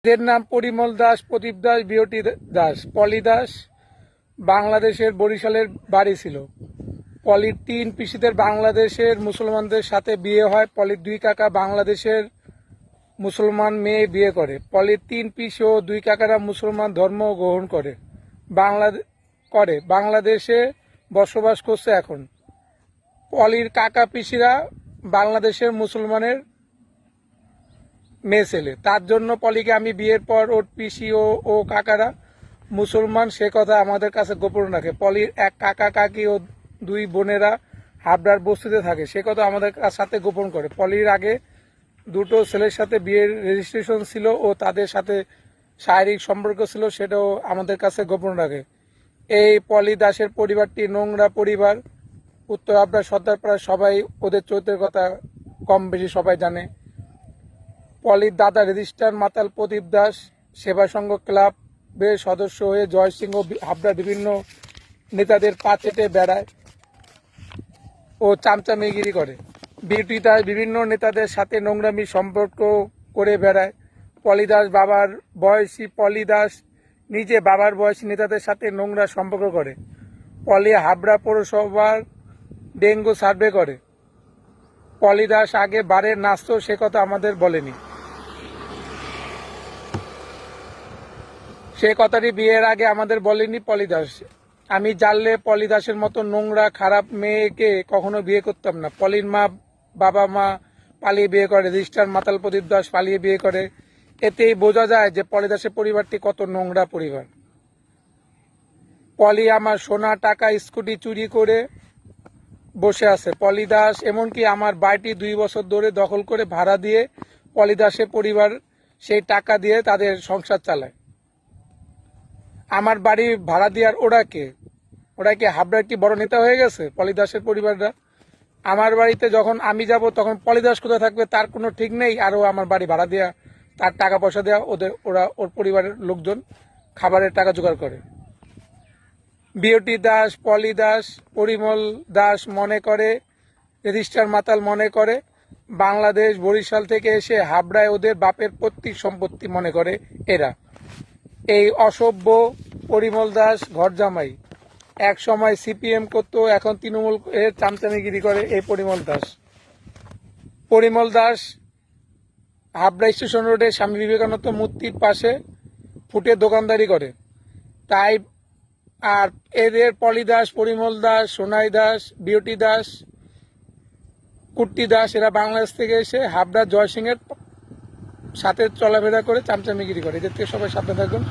এদের নাম পরিমল দাস, প্রদীপ দাস, বিওটি দাস। পলি দাস বাংলাদেশের বরিশালের বাড়ি ছিল। পলির 3 পিসিদের বাংলাদেশের মুসলমানদের সাথে বিয়ে হয়। পলির 2 কাকা বাংলাদেশের মুসলমান মেয়ে বিয়ে করে। পলির 3 পিসি ও 2 কাকারা মুসলমান ধর্ম গ্রহণ করে বাংলাদেশে বসবাস করছে এখন। পলির কাকা পিসিরা বাংলাদেশের মুসলমানের মেয়ে ছেলে, তার জন্য পলিকে আমি বিয়ের পর ওর পিসি ও কাকারা মুসলমান সে কথা আমাদের কাছে গোপন রাখে। পলির এক কাকা কাকি ও 2 বোনেরা হাবড়ার বস্তিতে থাকে, সে কথা আমাদের সাথে গোপন করে। পলির আগে 2টো ছেলের সাথে বিয়ের রেজিস্ট্রেশন ছিল ও তাদের সাথে শারীরিক সম্পর্ক ছিল, সেটাও আমাদের কাছে গোপন রাখে। এই পলি দাসের পরিবারটি নোংরা পরিবার। উত্তর হাবড়া সর্দারপাড়া সবাই ওদের চরিত্রের কথা কম বেশি সবাই জানে। পলির দাদা রেজিস্ট্রার মাতাল প্রদীপ দাস সেবা সংঘ ক্লাবের সদস্য হয়ে জয়সিংহ হাবড়ার বিভিন্ন নেতাদের পা চেটে বেড়ায় ও চামচামিগিরি করে। বিউটি দাস বিভিন্ন নেতাদের সাথে নোংরামি সম্পর্ক করে বেড়ায়। পলি দাস বাবার বয়সী পলি দাস নিজে বাবার বয়সী নেতাদের সাথে নোংরা সম্পর্ক করে। পলি হাবড়া পৌরসভার ডেঙ্গু সার্ভে করে। পলি দাস আগে বারের নাচত, সে কথা আমাদের বলেনি। সে কথাটি বিয়ের আগে আমাদের বলেনি পলি দাস। আমি জানলে পলি দাসের মতো নোংরা খারাপ মেয়েকে কখনো বিয়ে করতাম না। পলির বাবা মা পালিয়ে বিয়ে করে, রেজিস্ট্রার মাতাল প্রদীপ দাস পালিয়ে বিয়ে করে। এতেই বোঝা যায় যে পলি দাসের পরিবারটি কত নোংরা পরিবার। পলি আমার সোনা টাকা স্কুটি চুরি করে বসে আছে। পলি দাস এমনকি আমার বাড়িটি 2 বছর ধরে দখল করে ভাড়া দিয়ে পলি দাসের পরিবার সেই টাকা দিয়ে তাদের সংসার চালায়। আমার বাড়ি ভাড়া দেওয়ার ওরা কি হাবড়ার কি বড় নেতা হয়ে গেছে পলি দাসের পরিবাররা? আমার বাড়িতে যখন আমি যাব তখন পলি দাস কোথায় থাকবে তার কোনো ঠিক নেই, আরও আমার বাড়ি ভাড়া দেওয়া, তার টাকা পয়সা দেওয়া, ওর পরিবারের লোকজন খাবারের টাকা জোগাড় করে। বিওটি দাস, পলি দাস, পরিমল দাস মনে করে, রেজিস্ট্রার মাতাল মনে করে বাংলাদেশ বরিশাল থেকে এসে হাবড়ায় ওদের বাপের পৈতৃক সম্পত্তি মনে করে এরা। এই অসভ্য পরিমল দাস ঘর জামাই এক সময় সিপিএম করতো, এখন তৃণমূল এর চামচামিগিরি করে এই পরিমল দাস হাবড়া স্টেশন রোডে স্বামী বিবেকানন্দ মূর্তির পাশে ফুটে দোকানদারি করে। তাই আর এদের পলি দাস, পরিমল দাস, সোনাই দাস, বিওটি দাস, কুট্টি দাস এরা বাংলাদেশ থেকে এসে হাবড়া জয়সিংহের সাথে চলাফেরা করে চামচামিগিরি করে। এদের থেকে সবাই সাবধান থাকুন।